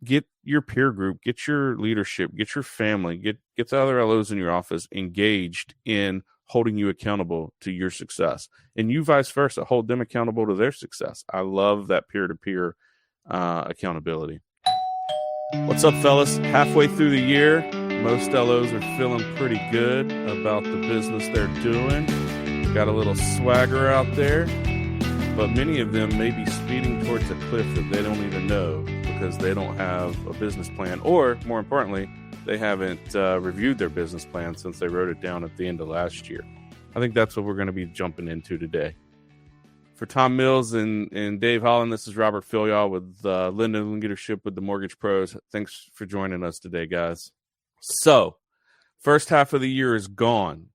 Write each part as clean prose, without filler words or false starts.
get your peer group, get your leadership, get your family, get the other LOs in your office engaged in holding you accountable to your success, and you vice versa, hold them accountable to their success. I love that peer-to-peer accountability. What's up, fellas? Halfway through the year, most LOs are feeling pretty good about the business they're doing. Got a little swagger out there, but many of them may be speeding towards a cliff that they don't even know because they don't have a business plan, or more importantly, they haven't reviewed their business plan since they wrote it down at the end of last year. I think that's what we're going to be jumping into today. For Tom Mills and Dave Holland, this is Robert Fillyaw with Linden Leadership with the Mortgage Pros. Thanks for joining us today, guys. So, first half of the year is gone.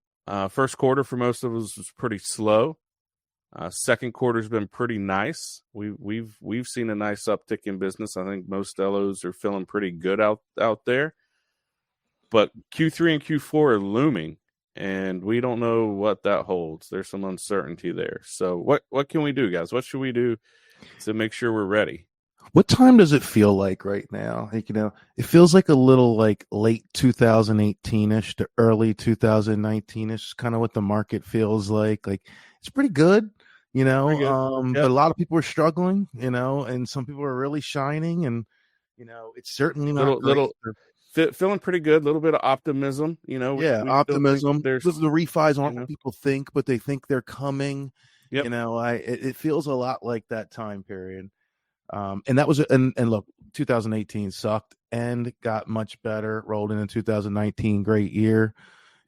First quarter for most of us was pretty slow. Second quarter's been pretty nice. We've seen a nice uptick in business. I think most LOs are feeling pretty good out there. But Q3 and Q4 are looming, and we don't know what that holds. There's some uncertainty there. So what can we do, guys? What should we do to make sure we're ready? What time does it feel like right now? Like, it feels like a little like late 2018-ish to early 2019-ish, kind of what the market feels like. Like, it's pretty good, Pretty good. But a lot of people are struggling, and some people are really shining, and, it's certainly not feeling pretty good. A little bit of optimism, optimism. The refis aren't what people think, but they think they're coming. Yep. It feels a lot like that time period. And that was, and look, 2018 sucked and got much better, rolled into 2019, great year.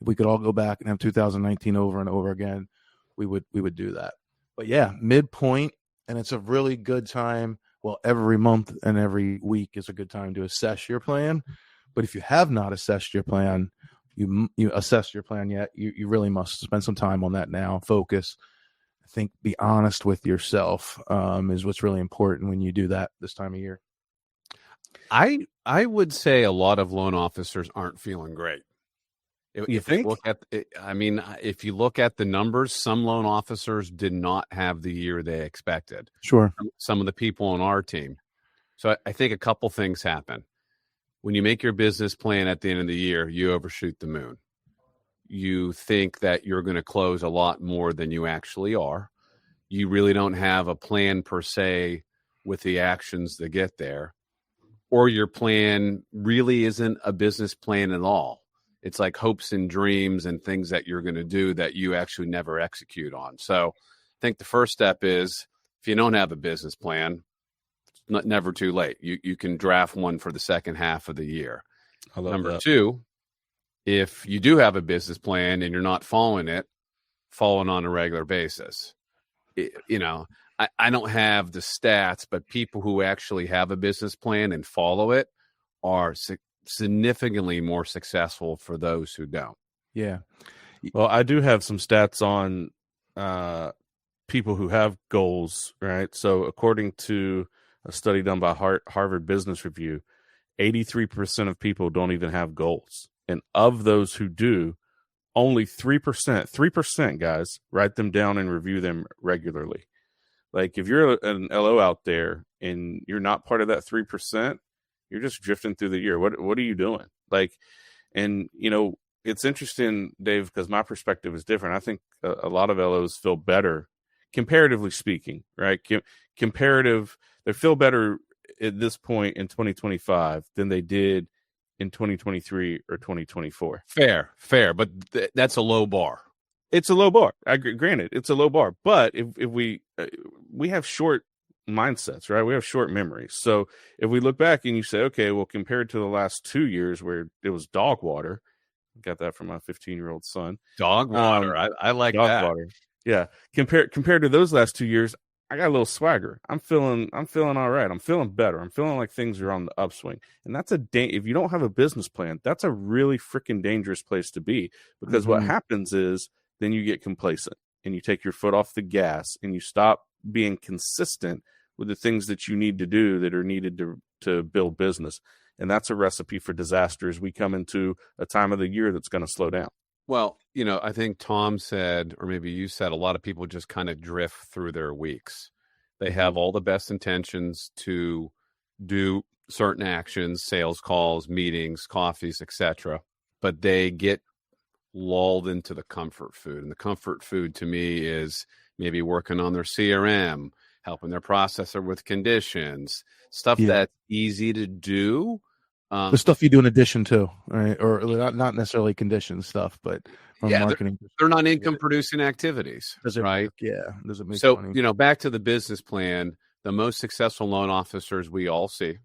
If we could all go back and have 2019 over and over again, we would do that. But yeah, midpoint, and it's a really good time. Well, every month and every week is a good time to assess your plan. But if you have not assessed your plan, you assess your plan yet, you really must spend some time on that now. Focus. I think be honest with yourself is what's really important when you do that this time of year. I would say a lot of loan officers aren't feeling great. If you look at the numbers, some loan officers did not have the year they expected. Sure. Some of the people on our team. So I think a couple things happen. When you make your business plan at the end of the year, you overshoot the moon. You think that you're going to close a lot more than you actually are. You really don't have a plan per se with the actions to get there. Or your plan really isn't a business plan at all. It's like hopes and dreams and things that you're going to do that you actually never execute on. So I think the first step is, if you don't have a business plan, it's never too late. You can draft one for the second half of the year. Number two, if you do have a business plan and you're not following on a regular basis, I don't have the stats, but people who actually have a business plan and follow it are significantly more successful for those who don't. Yeah. Well, I do have some stats on people who have goals, right? So according to a study done by Harvard Business Review, 83% of people don't even have goals. And of those who do, only 3%, guys, write them down and review them regularly. Like, if you're an LO out there and you're not part of that 3%, you're just drifting through the year. What are you doing? Like, and, it's interesting, Dave, because my perspective is different. I think a lot of LOs feel better, comparatively speaking, right? They feel better at this point in 2025 than they did in 2023 or 2024. Fair, but that's a low bar. It's a low bar. I agree. Granted, it's a low bar, but if we have short mindsets, right? We have short memories. So if we look back and you say, okay, well, compared to the last 2 years where it was dog water, got that from my 15-year-old son. Dog water. I like dog that. Water. Yeah. Compared to those last 2 years, I got a little swagger. I'm feeling all right. I'm feeling better. I'm feeling like things are on the upswing. And that's if you don't have a business plan, that's a really freaking dangerous place to be, because what happens is then you get complacent and you take your foot off the gas and you stop being consistent with the things that you need to do that are needed to build business. And that's a recipe for disaster as we come into a time of the year that's going to slow down. Well, I think Tom said, or maybe you said, a lot of people just kind of drift through their weeks. They have all the best intentions to do certain actions, sales calls, meetings, coffees, etc., but they get lulled into the comfort food. And the comfort food to me is maybe working on their CRM, helping their processor with conditions, stuff that's easy to do. The stuff you do in addition to, right? Or not necessarily condition stuff, but from marketing. They're not income producing activities, right? Does it make so, money? Back to the business plan, the most successful loan officers we all see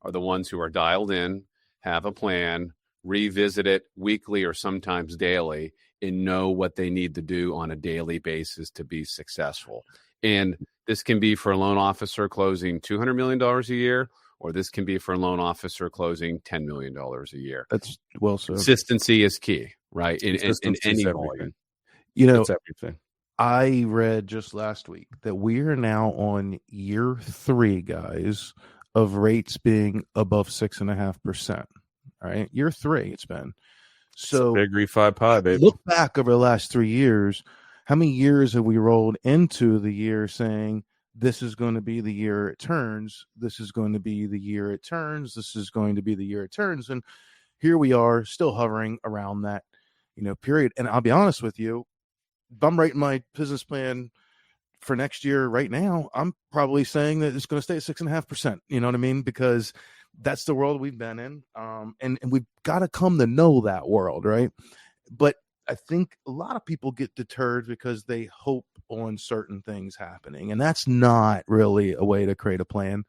are the ones who are dialed in, have a plan, revisit it weekly or sometimes daily, and know what they need to do on a daily basis to be successful. And this can be for a loan officer closing $200 million a year, or this can be for a loan officer closing $10 million a year. That's well said. Consistency is key, right? In any volume. It's everything. I read just last week that we are now on year 3, guys, of rates being above 6.5%. All right, year 3 it's been. So big refi pie, baby. Look back over the last 3 years. How many years have we rolled into the year saying this is going to be the year it turns? This is going to be the year it turns. This is going to be the year it turns. And here we are, still hovering around that, period. And I'll be honest with you, if I'm writing my business plan for next year right now, I'm probably saying that it's going to stay at 6.5%. You know what I mean? Because that's the world we've been in. And we've got to come to know that world, right? But I think a lot of people get deterred because they hope on certain things happening. And that's not really a way to create a plan.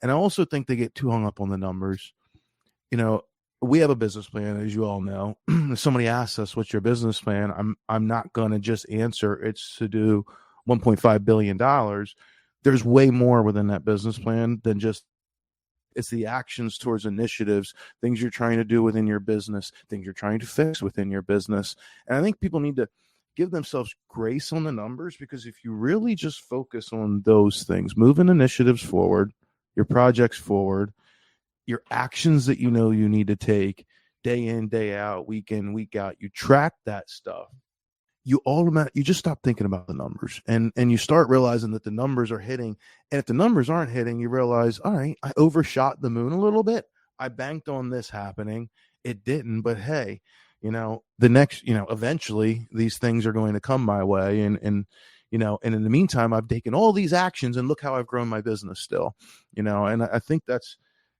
And I also think they get too hung up on the numbers. We have a business plan, as you all know. If somebody asks us, what's your business plan? I'm not going to just answer it's to do $1.5 billion. There's way more within that business plan than just it's the actions towards initiatives, things you're trying to do within your business, things you're trying to fix within your business. And I think people need to give themselves grace on the numbers, because if you really just focus on those things, moving initiatives forward, your projects forward, your actions that you need to take day in, day out, week in, week out, you track that stuff. You just stop thinking about the numbers and you start realizing that the numbers are hitting. And if the numbers aren't hitting, you realize, all right, I overshot the moon a little bit. I banked on this happening. It didn't, but hey, the next, eventually these things are going to come my way. And in the meantime, I've taken all these actions and look how I've grown my business still, and I think that's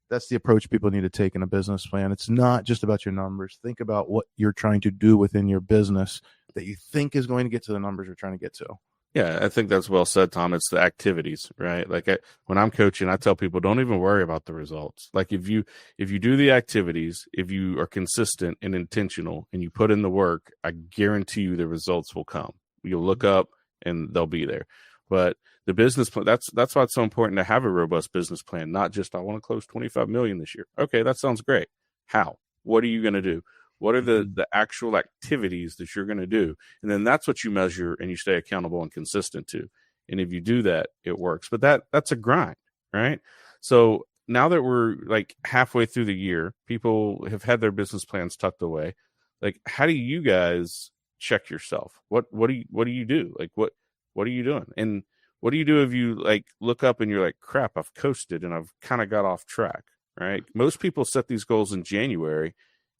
the approach people need to take in a business plan. It's not just about your numbers. Think about what you're trying to do within your business that you think is going to get to the numbers you're trying to get to. Yeah, I think that's well said, Tom. It's the activities, right? Like when I'm coaching, I tell people, don't even worry about the results. Like if you do the activities, if you are consistent and intentional and you put in the work, I guarantee you the results will come. You'll look up and they'll be there. But the business plan, that's why it's so important to have a robust business plan, not just I want to close 25 million this year. Okay, that sounds great. How? What are you going to do? What are the actual activities that you're going to do? And then that's what you measure and you stay accountable and consistent to. And if you do that, it works. But that's a grind, right? So now that we're like halfway through the year, people have had their business plans tucked away. Like, how do you guys check yourself? What do you do? Like, what are you doing? And what do you do if you like look up and you're like, crap, I've coasted and I've kind of got off track, right? Most people set these goals in January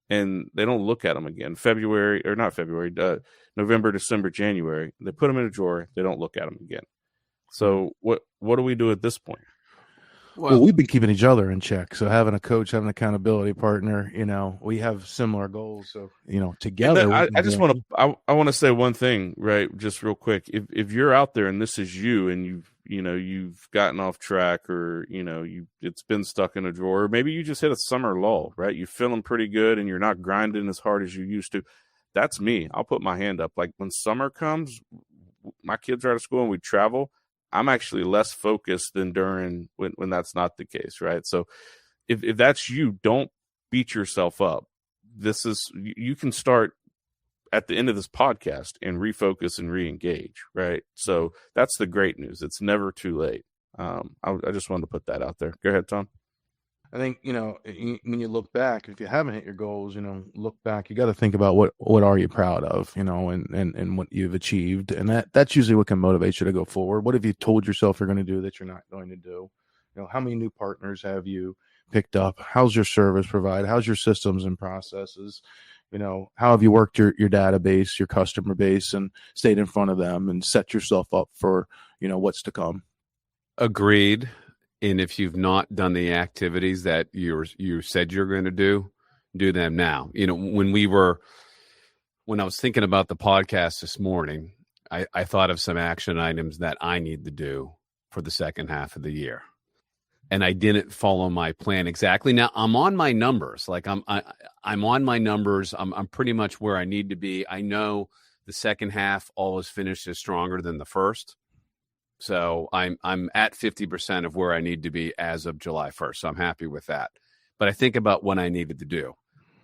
and they don't look at them again. November, December, January. They put them in a drawer. They don't look at them again. So what do we do at this point? Well, we've been keeping each other in check. So having a coach, having an accountability partner, we have similar goals. So, together. I just want to say one thing, right? Just real quick. If you're out there and this is you and you've gotten off track or, it's been stuck in a drawer, or maybe you just hit a summer lull, right? You're feeling pretty good and you're not grinding as hard as you used to. That's me. I'll put my hand up. Like when summer comes, my kids are out of school and we travel, I'm actually less focused than during when that's not the case, right? So if that's you, don't beat yourself up. You can start at the end of this podcast and refocus and re-engage, right? So that's the great news. It's never too late. I just wanted to put that out there. Go ahead, Tom. I think, when you look back, if you haven't hit your goals, look back, you got to think about what are you proud of, and what you've achieved. And that's usually what can motivate you to go forward. What have you told yourself you're going to do that you're not going to do? How many new partners have you picked up? How's your service provided? How's your systems and processes? How have you worked your database, your customer base, and stayed in front of them and set yourself up for, what's to come? Agreed. And if you've not done the activities that you said you're going to do them now. When I was thinking about the podcast this morning, I thought of some action items that I need to do for the second half of the year. And I didn't follow my plan exactly. Now I'm on my numbers. Like I'm on my numbers. I'm pretty much where I need to be. I know the second half always finishes stronger than the first. So I'm at 50% of where I need to be as of July 1st. So I'm happy with that. But I think about what I needed to do.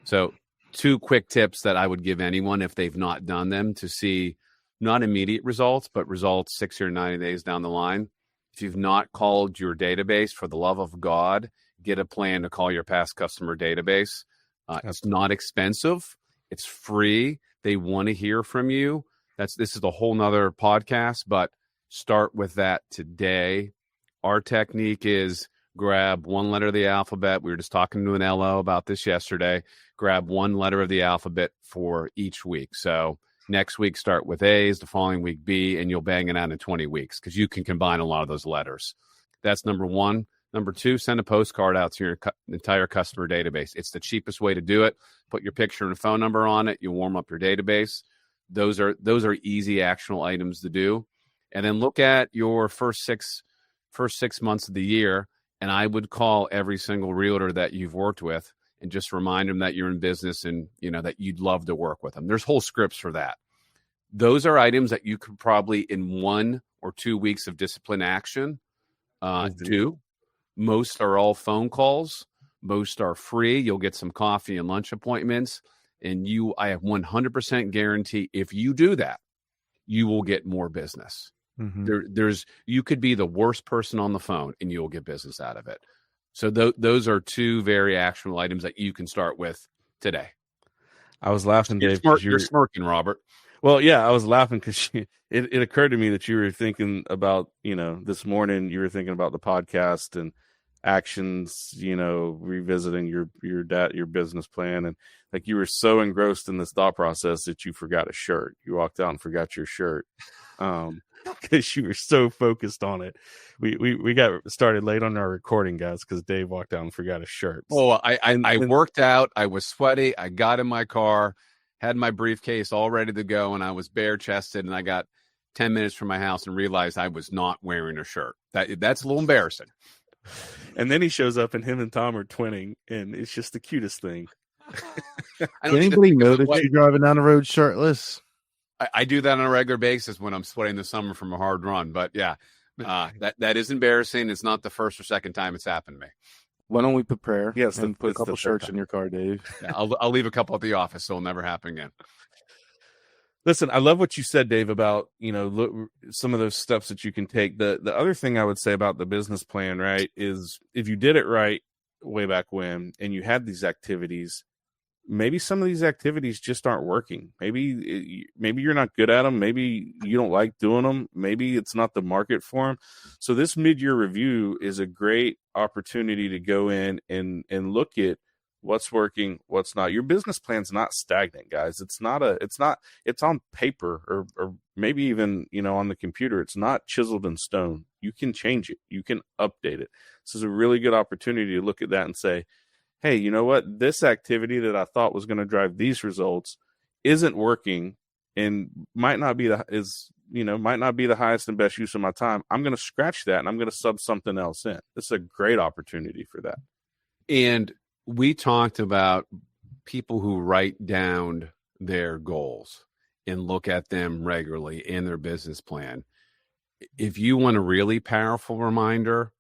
So 2 quick tips that I would give anyone if they've not done them to see not immediate results, but results 60 or 90 days down the line. If you've not called your database, for the love of God, get a plan to call your past customer database. It's not expensive. It's free. They want to hear from you. This is a whole nother podcast, but start with that today. Our technique is grab one letter of the alphabet. We were just talking to an LO about this yesterday. Grab one letter of the alphabet for each week. So next week, start with A's, the following week B, and you'll bang it out in 20 weeks because you can combine a lot of those letters. That's number 1. Number 2, send a postcard out to your entire customer database. It's the cheapest way to do it. Put your picture and phone number on it. You warm up your database. Those are easy actionable items to do. And then look at your first six months of the year, and I would call every single realtor that you've worked with and just remind them that you're in business and that you'd love to work with them. There's whole scripts for that. Those are items that you could probably in 1 or 2 weeks of discipline action do. Most are all phone calls. Most are free. You'll get some coffee and lunch appointments. And I have 100% guarantee if you do that, you will get more business. Mm-hmm. You could be the worst person on the phone and you'll get business out of it. So those are 2 very actionable items that you can start with today. I was laughing, Dave. You're smirking, Robert. Well, yeah, I was laughing because it occurred to me that you were thinking about, this morning you were thinking about the podcast and actions, revisiting your business plan. And like you were so engrossed in this thought process that you forgot a shirt. You walked out and forgot your shirt. Because you were so focused on it. We got started late on our recording, guys, because Dave walked out and forgot his shirt. Oh, I worked out. I was sweaty. I got in my car, had my briefcase all ready to go, and I was bare chested. And I got 10 minutes from my house and realized I was not wearing a shirt. That's a little embarrassing. And then he shows up, and him and Tom are twinning, and it's just the cutest thing. Did anybody notice you driving down the road shirtless? I do that on a regular basis when I'm sweating the summer from a hard run. But yeah, that is embarrassing. It's not the first or second time it's happened to me. Why don't we prepare? Yes, and put a couple shirts in your car, Dave. Yeah, I'll leave a couple at the office, so it'll never happen again. Listen, I love what you said, Dave, about some of those steps that you can take. The other thing I would say about the business plan, right, is if you did it right way back when and you had these activities, maybe some of these activities just aren't working. Maybe you're not good at them. Maybe you don't like doing them. Maybe it's not the market for them. So this mid-year review is a great opportunity to go in and look at what's working, what's not. Your business plan's not stagnant, guys. It's on paper or maybe even, on the computer. It's not chiseled in stone. You can change it. You can update it. This is a really good opportunity to look at that and say, hey, you know what? This activity that I thought was going to drive these results isn't working and might not be the highest and best use of my time. I'm going to scratch that and I'm going to sub something else in. This is a great opportunity for that. And we talked about people who write down their goals and look at them regularly in their business plan. If you want a really powerful reminder,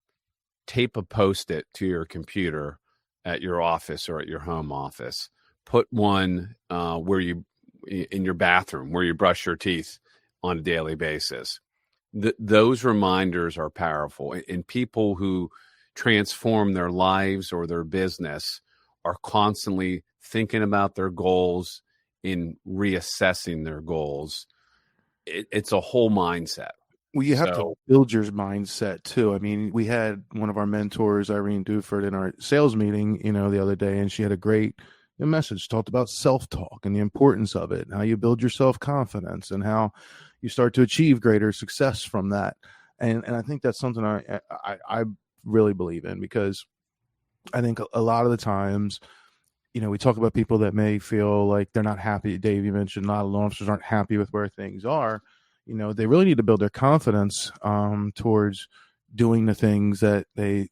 tape a Post-it to your computer at your office or at your home office. Put one in your bathroom where you brush your teeth on a daily basis. Those reminders are powerful. And people who transform their lives or their business are constantly thinking about their goals and reassessing their goals. It's a whole mindset. Well, you have to So build your mindset too. I mean, we had one of our mentors, Irene Duford, in our sales meeting, the other day, and she had a great message, talked about self-talk and the importance of it, and how you build your self-confidence and how you start to achieve greater success from that. And I think that's something I really believe in, because I think a lot of the times, we talk about people that may feel like they're not happy. Dave, you mentioned a lot of loan officers aren't happy with where things are. They really need to build their confidence towards doing the things that they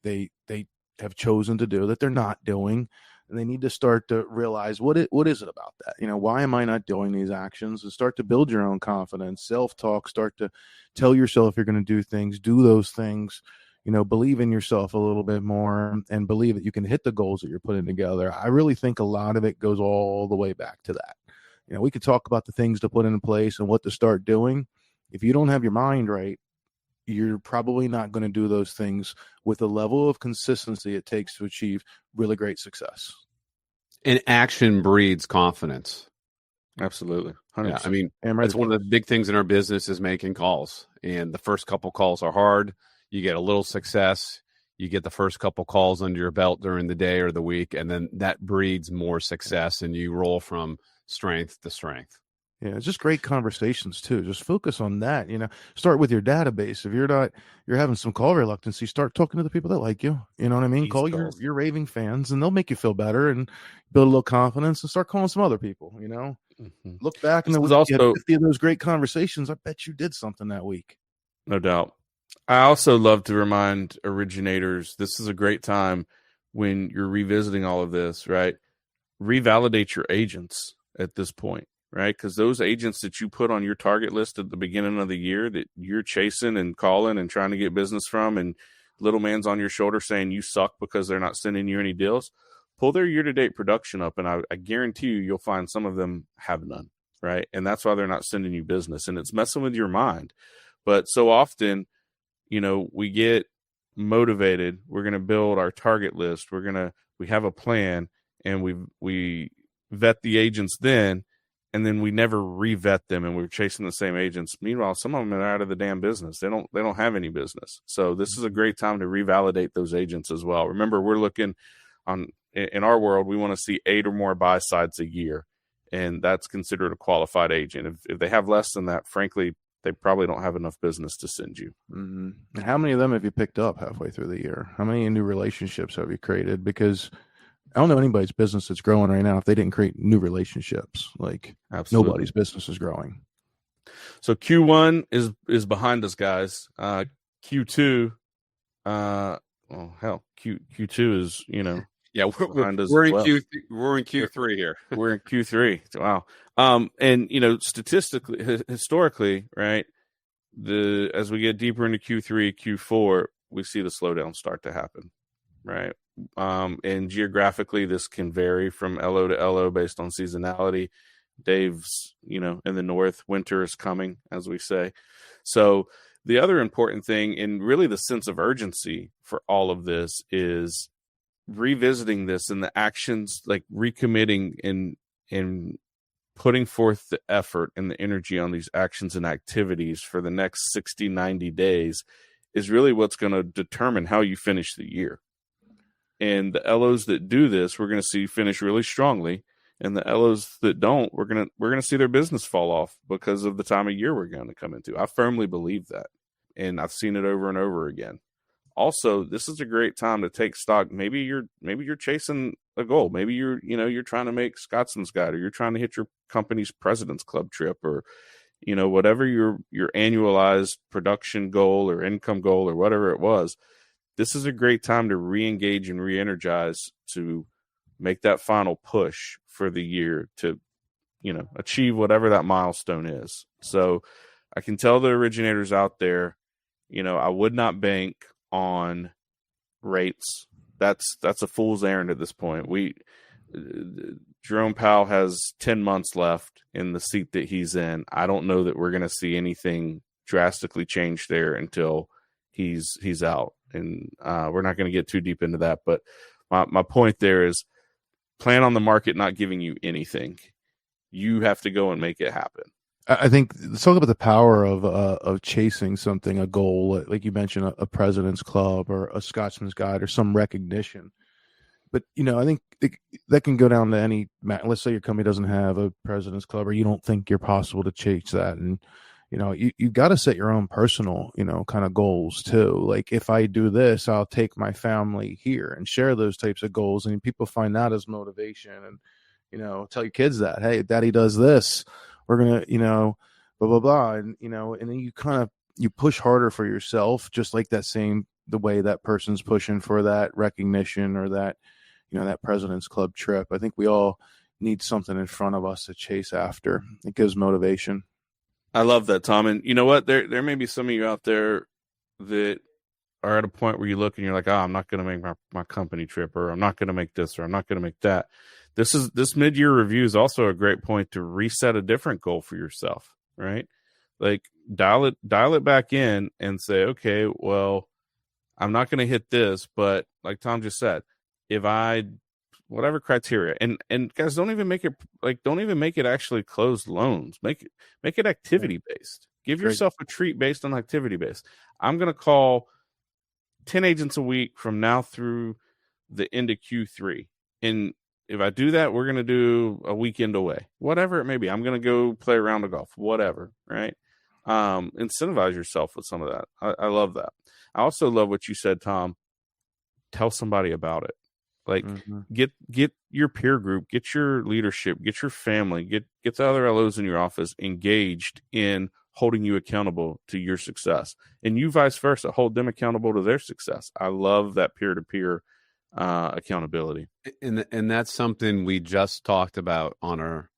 have chosen to do that they're not doing. And they need to start to realize what is it about that? Why am I not doing these actions? And start to build your own confidence, self-talk, start to tell yourself you're going to do things, do those things, believe in yourself a little bit more, and believe that you can hit the goals that you're putting together. I really think a lot of it goes all the way back to that. We could talk about the things to put in place and what to start doing. If you don't have your mind right, you're probably not going to do those things with the level of consistency it takes to achieve really great success. And action breeds confidence. Absolutely. 100%. Yeah, I mean, that's one of the big things in our business is making calls. And the first couple calls are hard. You get a little success. You get the first couple calls under your belt during the day or the week, and then that breeds more success, and you roll from strength to strength. Yeah, it's just great conversations too. Just focus on that. Start with your database. If you're having some call reluctancy, start talking to the people that like you. You know what I mean? Call your raving fans, and they'll make you feel better and build a little confidence, and start calling some other people. Mm-hmm. Look back and you had 50 of those great conversations. I bet you did something that week. No doubt. I also love to remind originators, this is a great time when you're revisiting all of this, right? Revalidate your agents at this point, right? Because those agents that you put on your target list at the beginning of the year that you're chasing and calling and trying to get business from, and little man's on your shoulder saying you suck because they're not sending you any deals, pull their year-to-date production up, and I guarantee you'll find some of them have none, right? And that's why they're not sending you business, and it's messing with your mind. But so often, we get motivated. We're going to build our target list. We have a plan, and we vet the agents then, and then we never re-vet them, and we're chasing the same agents. Meanwhile, some of them are out of the damn business. They don't have any business. So this is a great time to revalidate those agents as well. Remember, we're looking in our world, we want to see 8 or more buy sides a year, and that's considered a qualified agent. If they have less than that, frankly, they probably don't have enough business to send you. Mm-hmm. And how many of them have you picked up halfway through the year? How many new relationships have you created? Because I don't know anybody's business that's growing right now if they didn't create new relationships. Like, absolutely, nobody's business is growing. So Q1 is behind us, guys. Q2, Q2 is, yeah, behind us. We're in Q3 here. We're in Q3. Wow. And statistically, historically, right, as we get deeper into Q3, Q4, we see the slowdown start to happen, right? And geographically, this can vary from LO to LO based on seasonality. Dave's, in the north, winter is coming, as we say. So the other important thing, and really the sense of urgency for all of this, is revisiting this and the actions, like recommitting and putting forth the effort and the energy on these actions and activities for the next 60, 90 days is really what's going to determine how you finish the year. And the LOs that do this, we're going to see finish really strongly. And the LOs that don't, we're going to see their business fall off because of the time of year we're going to come into. I firmly believe that. And I've seen it over and over again. Also, this is a great time to take stock. Maybe you're chasing a goal. Maybe you're trying to make Scotsman's Guide, or you're trying to hit your company's President's Club trip, or whatever your annualized production goal or income goal or whatever it was. This is a great time to re-engage and re-energize to make that final push for the year to achieve whatever that milestone is. So I can tell the originators out there, I would not bank on rates. That's a fool's errand at this point. Jerome Powell has 10 months left in the seat that he's in. I don't know that we're going to see anything drastically change there until he's out. And we're not going to get too deep into that. But my point there is, plan on the market not giving you anything. You have to go and make it happen. I think let's talk about the power of chasing something, a goal, like you mentioned, a president's club or a Scotsman's guide or some recognition. But I think that can go down to any. Let's say your company doesn't have a president's club, or you don't think you're possible to chase that, and you got to set your own personal kind of goals too. Like, if I do this, I'll take my family here, and share those types of goals, and people find that as motivation. And tell your kids that, hey, daddy does this, we're gonna blah blah blah, and and then you push harder for yourself, just like the way that person's pushing for that recognition or that that president's club trip. I think we all need something in front of us to chase after. It gives motivation. I love that, Tom. And you know what? There may be some of you out there that are at a point where you look and you're like, I'm not going to make my company trip, or I'm not going to make this, or I'm not going to make that. This mid-year review is also a great point to reset a different goal for yourself, right? Like, dial it back in and say, okay, well, I'm not going to hit this, but like Tom just said, if I, whatever criteria, and guys, don't even make it actually closed loans. Make it activity based. Give yourself a treat based on activity based. I'm going to call 10 agents a week from now through the end of Q3. And if I do that, we're going to do a weekend away, whatever it may be. I'm going to go play a round of golf, whatever. Right. Incentivize yourself with some of that. I love that. I also love what you said, Tom. Tell somebody about it. Like, get your peer group, get your leadership, get your family, get the other LOs in your office engaged in holding you accountable to your success, and you vice versa, hold them accountable to their success. I love that peer-to-peer accountability. And that's something we just talked about on our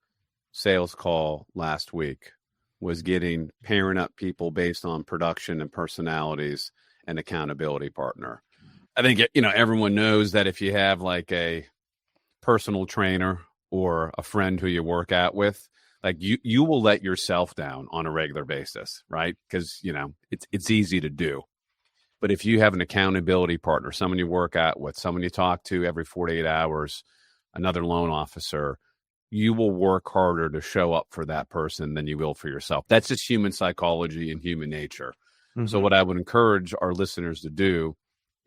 sales call last week, was getting pairing up people based on production and personalities and accountability partner. I think, everyone knows that if you have like a personal trainer or a friend who you work out with, like you will let yourself down on a regular basis, right? Because, it's easy to do. But if you have an accountability partner, someone you work out with, someone you talk to every 48 hours, another loan officer, you will work harder to show up for that person than you will for yourself. That's just human psychology and human nature. Mm-hmm. So what I would encourage our listeners to do,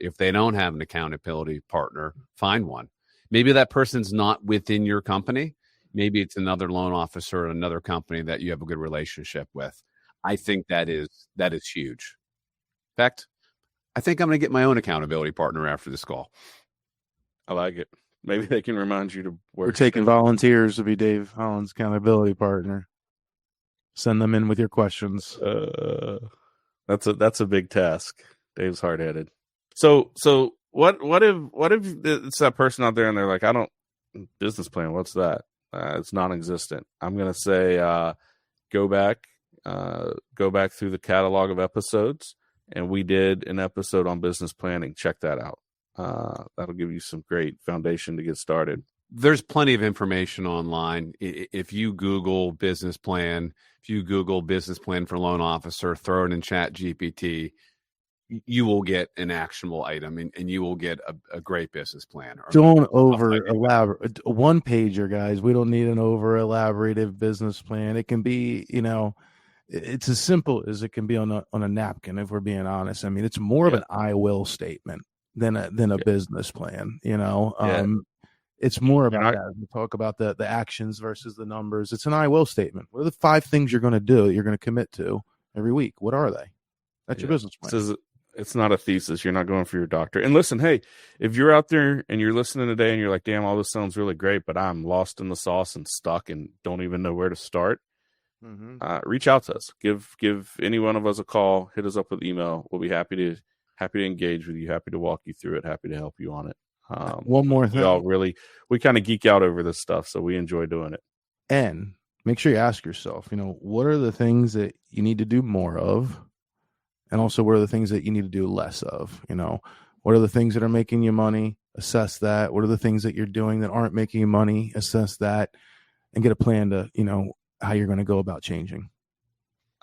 if they don't have an accountability partner, find one. Maybe that person's not within your company. Maybe it's another loan officer at another company that you have a good relationship with. I think that is huge. In fact, I think I'm going to get my own accountability partner after this call. I like it. Maybe they can remind you to work. We're taking volunteers to be Dave Holland's accountability partner. Send them in with your questions. That's a big task. Dave's hard-headed. So what if it's that person out there and they're like, I don't business plan. What's that? It's non-existent. I'm going to say, go back through the catalog of episodes, and we did an episode on business planning. Check that out. That'll give you some great foundation to get started. There's plenty of information online. If you Google business plan, for loan officer, throw it in Chat GPT, you will get an actionable item, and you will get a great business plan. Don't over elaborate one pager, guys. We don't need an over elaborative business plan. It can be, it's as simple as it can be on a napkin. If we're being honest, I mean, it's more of an I will statement than a business plan. It's more about that. We talk about the actions versus the numbers. It's an I will statement. What are the 5 things you're going to do? You're going to commit to every week. What are they? That's your business plan. It's not a thesis. You're not going for your doctorate. And listen, hey, if you're out there and you're listening today and you're like, damn, all this sounds really great, but I'm lost in the sauce and stuck and don't even know where to start, reach out to us. Give any one of us a call. Hit us up with email. We'll be happy to engage with you, happy to walk you through it, happy to help you on it. One more thing. We kind of geek out over this stuff, so we enjoy doing it. And make sure you ask yourself, what are the things that you need to do more of? And also, what are the things that you need to do less of? What are the things that are making you money? Assess that. What are the things that you're doing that aren't making you money? Assess that, and get a plan to, how you're going to go about changing.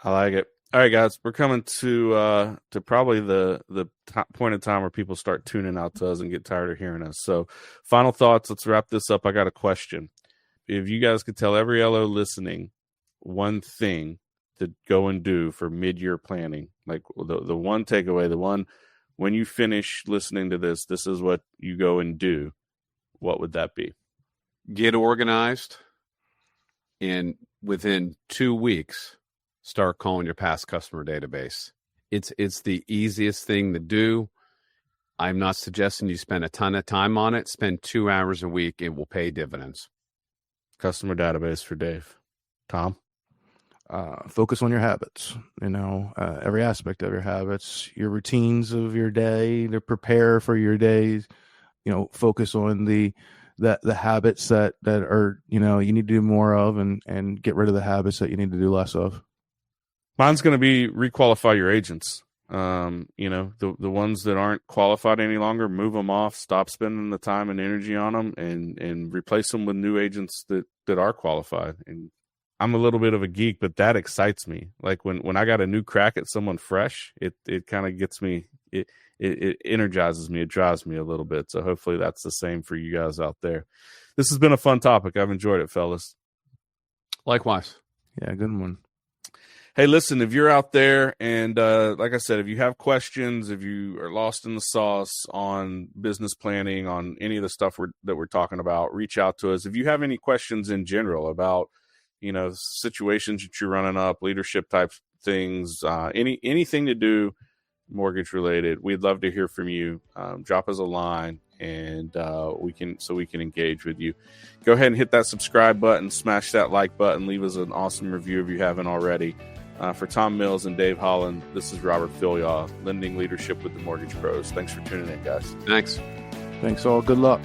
I like it. All right, guys, we're coming to probably the point in time where people start tuning out to us and get tired of hearing us. So, final thoughts. Let's wrap this up. I got a question. If you guys could tell every LO listening one thing to go and do for mid-year planning, like the one takeaway, the one when you finish listening to this is what you go and do, what would that be? Get organized, and within 2 weeks, start calling your past customer database. It's the easiest thing to do. I'm not suggesting you spend a ton of time on it. Spend 2 hours a week. It will pay dividends. Customer database for Dave. Tom? Focus on your habits, every aspect of your habits, your routines of your day to prepare for your days, focus on the habits that are, you need to do more of, and get rid of the habits that you need to do less of. Mine's going to be requalify your agents. The ones that aren't qualified any longer, move them off, stop spending the time and energy on them, and replace them with new agents that are qualified. And I'm a little bit of a geek, but that excites me. Like when I got a new crack at someone fresh, it kind of gets me, it energizes me, it drives me a little bit. So hopefully that's the same for you guys out there. This has been a fun topic. I've enjoyed it, fellas. Likewise. Yeah, good one. Hey, listen, if you're out there and like I said, if you have questions, if you are lost in the sauce on business planning, on any of the stuff that we're talking about, reach out to us. If you have any questions in general about, situations that you're running up, leadership type things, anything to do mortgage related, we'd love to hear from you. Drop us a line and we can engage with you. Go ahead and hit that subscribe button, smash that like button, leave us an awesome review if you haven't already. For Tom Mills and Dave Holland, this is Robert Fillyaw, lending leadership with the Mortgage Pros. Thanks for tuning in, guys. Thanks. Thanks all. Good luck.